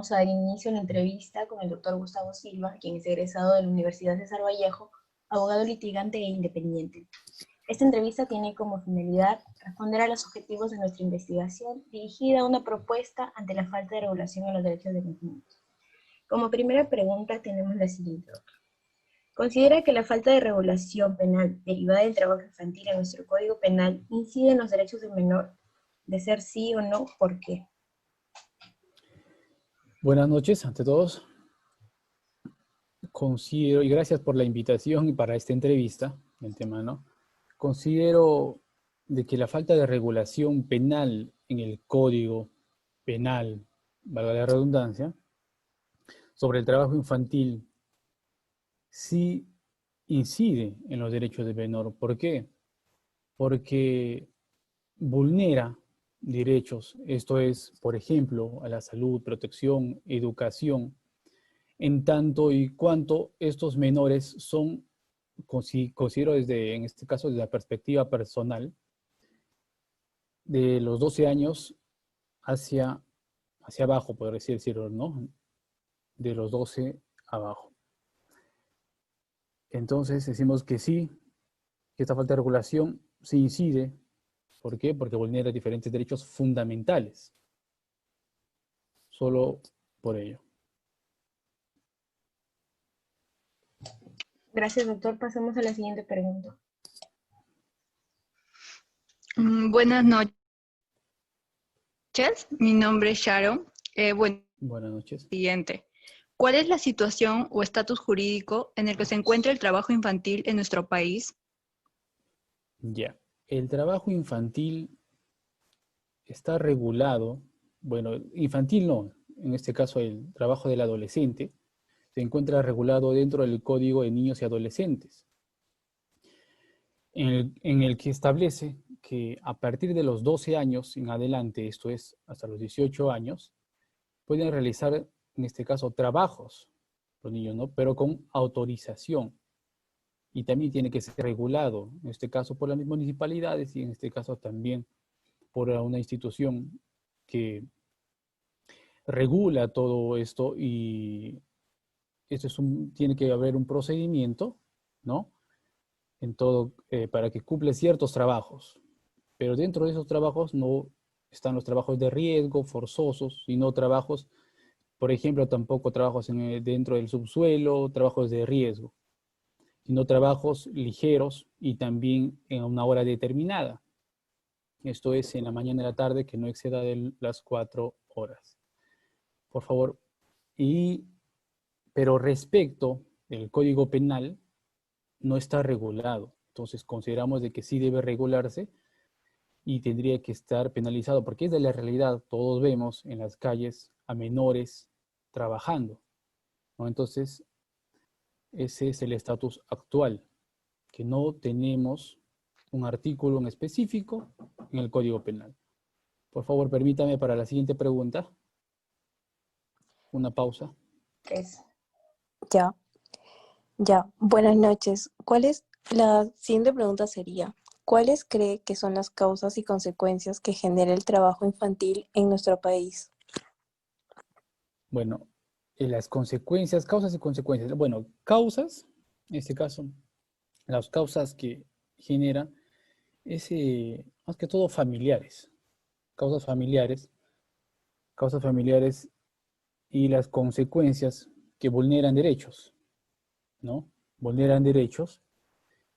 Vamos a dar inicio a la entrevista con el doctor Gustavo Silva, quien es egresado de la Universidad César Vallejo, abogado litigante e independiente. Esta entrevista tiene como finalidad responder a los objetivos de nuestra investigación dirigida a una propuesta ante la falta de regulación en los derechos de los niños. Como primera pregunta tenemos la siguiente. ¿Considera que la falta de regulación penal derivada del trabajo infantil en nuestro Código Penal incide en los derechos del menor? De ser sí o no, ¿por qué? Buenas noches ante todos. Considero, y gracias por la invitación y para esta entrevista, el tema, ¿no? Considero de que la falta de regulación penal en el Código Penal, valga la redundancia, sobre el trabajo infantil, sí incide en los derechos del menor. ¿Por qué? Porque vulnera derechos, esto es, por ejemplo, a la salud, protección, educación, en tanto y cuanto estos menores son, considero desde, en este caso, desde la perspectiva personal, de los 12 años hacia abajo, podría decirlo, ¿no? De los 12 abajo. Entonces decimos que sí, que esta falta de regulación sí incide. ¿Por qué? Porque vulnera diferentes derechos fundamentales. Solo por ello. Gracias, doctor. Pasamos a la siguiente pregunta. Buenas noches, mi nombre es Sharon. Buenas noches. Siguiente. ¿Cuál es la situación o estatus jurídico en el que se encuentra el trabajo infantil en nuestro país? Ya. El trabajo infantil está regulado, bueno, infantil no, en este caso el trabajo del adolescente, se encuentra regulado dentro del Código de Niños y Adolescentes, en el que establece que a partir de los 12 años en adelante, esto es, hasta los 18 años, pueden realizar, en este caso, trabajos, los niños, ¿no? Pero con autorización. Y también tiene que ser regulado, en este caso por las municipalidades y en este caso también por una institución que regula todo esto y esto tiene que haber un procedimiento, ¿no? En todo, para que cumpla ciertos trabajos. Pero dentro de esos trabajos no están los trabajos de riesgo, forzosos, sino trabajos, por ejemplo, tampoco trabajos dentro del subsuelo, trabajos de riesgo, sino trabajos ligeros y también en una hora determinada. Esto es en la mañana y la tarde, que no exceda de las 4 horas. Por favor. Pero respecto del Código Penal, no está regulado. Entonces consideramos de que sí debe regularse y tendría que estar penalizado, porque es de la realidad. Todos vemos en las calles a menores trabajando, ¿no? Entonces, ese es el estatus actual, que no tenemos un artículo en específico en el Código Penal. Por favor, permítame para la siguiente pregunta. Una pausa. Ya. Buenas noches. La siguiente pregunta sería, ¿cuáles cree que son las causas y consecuencias que genera el trabajo infantil en nuestro país? Bueno, las consecuencias, causas y consecuencias. Bueno, causas, en este caso, las causas que generan es más que todo familiares, causas familiares, causas familiares y las consecuencias que vulneran derechos, ¿no? Vulneran derechos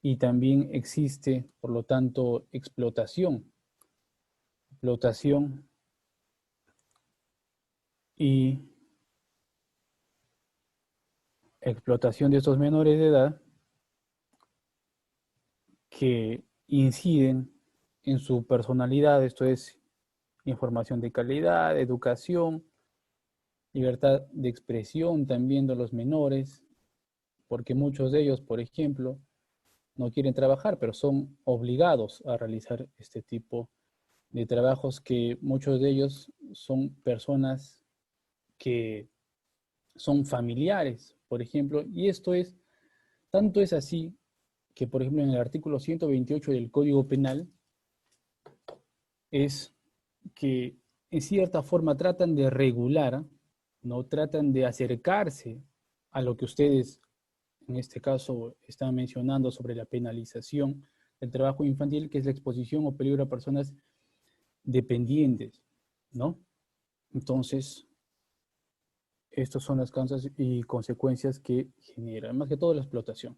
y también existe, por lo tanto, explotación y explotación de estos menores de edad que inciden en su personalidad, esto es información de calidad, educación, libertad de expresión también de los menores, porque muchos de ellos, por ejemplo, no quieren trabajar, pero son obligados a realizar este tipo de trabajos, que muchos de ellos son personas que son familiares, por ejemplo, y tanto es así que, por ejemplo, en el artículo 128 del Código Penal, es que en cierta forma tratan de regular no tratan de acercarse a lo que ustedes, en este caso, están mencionando sobre la penalización del trabajo infantil, que es la exposición o peligro a personas dependientes, ¿no? Entonces, estas son las causas y consecuencias que genera, más que todo la explotación.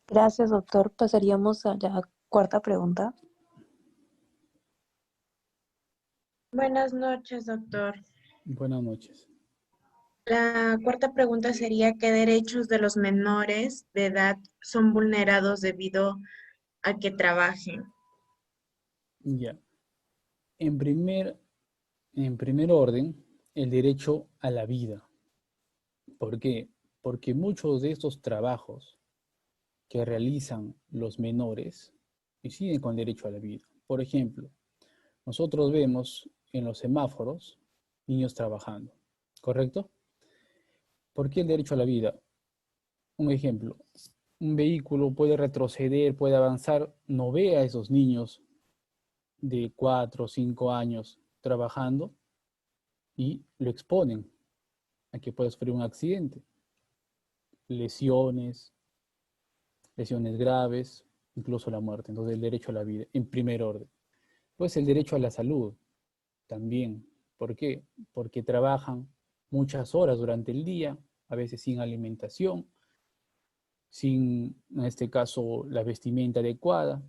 Gracias, doctor. Pasaríamos a la cuarta pregunta. Buenas noches, doctor. Buenas noches. La cuarta pregunta sería, ¿qué derechos de los menores de edad son vulnerados debido a que trabajen? Ya. En primer orden, el derecho a la vida. ¿Por qué? Porque muchos de estos trabajos que realizan los menores inciden con el derecho a la vida. Por ejemplo, nosotros vemos en los semáforos niños trabajando, ¿correcto? ¿Por qué el derecho a la vida? Un ejemplo, un vehículo puede retroceder, puede avanzar, no ve a esos niños de 4 o 5 años trabajando y lo exponen a que pueda sufrir un accidente, lesiones, lesiones graves, incluso la muerte. Entonces el derecho a la vida, en primer orden. Pues el derecho a la salud también. ¿Por qué? Porque trabajan muchas horas durante el día, a veces sin alimentación, sin, en este caso, la vestimenta adecuada,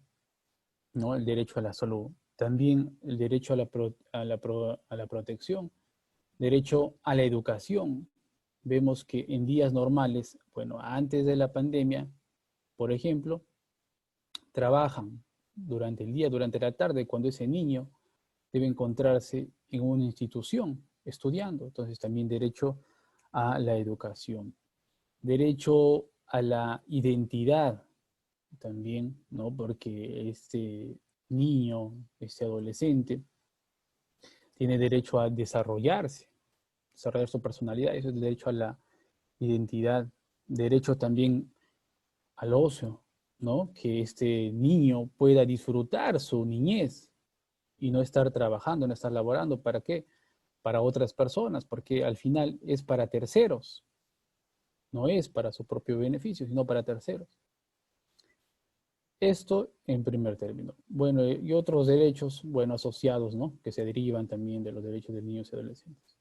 ¿no? El derecho a la salud. También el derecho a la protección, derecho a la educación. Vemos que en días normales, bueno, antes de la pandemia, por ejemplo, trabajan durante el día, durante la tarde, cuando ese niño debe encontrarse en una institución estudiando. Entonces también derecho a la educación. Derecho a la identidad también, ¿no? Porque este niño, este adolescente, tiene derecho a desarrollarse, desarrollar su personalidad. Eso es el derecho a la identidad. Derecho también al ocio, ¿no? Que este niño pueda disfrutar su niñez y no estar trabajando, no estar laborando. ¿Para qué? Para otras personas, porque al final es para terceros, no es para su propio beneficio, sino para terceros. Esto en primer término. Bueno, y otros derechos, bueno, asociados, ¿no? Que se derivan también de los derechos de niños y adolescentes.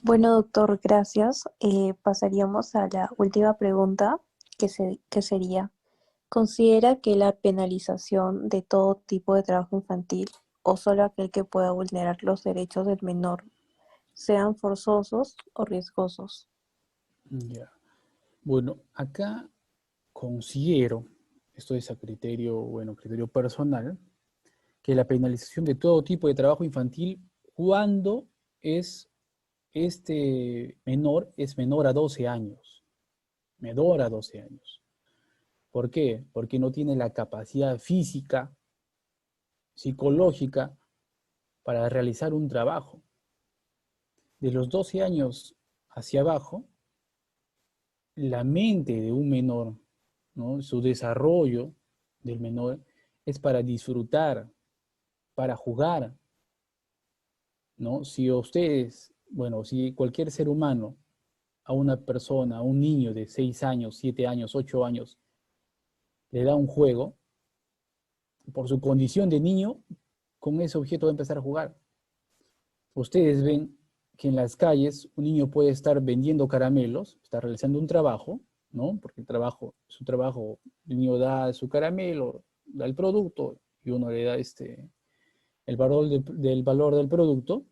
Bueno, doctor, gracias. Pasaríamos a la última pregunta, que sería, ¿considera que la penalización de todo tipo de trabajo infantil o solo aquel que pueda vulnerar los derechos del menor sean forzosos o riesgosos? Ya. Bueno, acá considero, esto es a criterio, bueno, criterio personal, que la penalización de todo tipo de trabajo infantil cuando es este menor es menor a 12 años. Menor a 12 años. ¿Por qué? Porque no tiene la capacidad física, psicológica, para realizar un trabajo. De los 12 años hacia abajo, la mente de un menor, ¿no? Su desarrollo del menor es para disfrutar, para jugar, ¿no? Si ustedes, bueno, si cualquier ser humano, a una persona, a un niño de 6 años, 7 años, 8 años, le da un juego, por su condición de niño, con ese objeto va a empezar a jugar. Ustedes ven que en las calles un niño puede estar vendiendo caramelos, está realizando un trabajo, ¿no? Porque su trabajo, el niño da su caramelo, da el producto y uno le da el valor del valor del producto,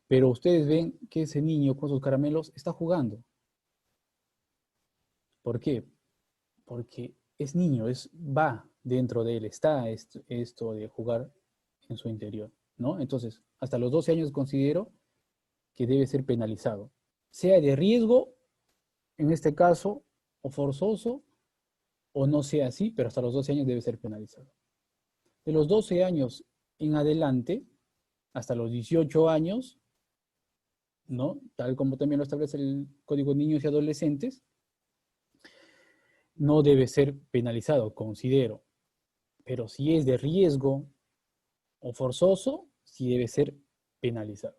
pero ustedes ven que ese niño con sus caramelos está jugando. ¿Por qué? Porque es niño, va dentro de él, está esto de jugar en su interior, ¿no? Entonces, hasta los 12 años considero que debe ser penalizado, sea de riesgo, en este caso, o forzoso, o no sea así, pero hasta los 12 años debe ser penalizado. De los 12 años en adelante, hasta los 18 años, ¿no? Tal como también lo establece el Código de Niños y Adolescentes, no debe ser penalizado, considero. Pero si es de riesgo, o forzoso, sí debe ser penalizado.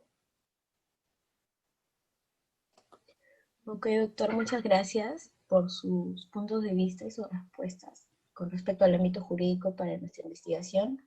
Ok, doctor, muchas gracias por sus puntos de vista y sus respuestas con respecto al ámbito jurídico para nuestra investigación.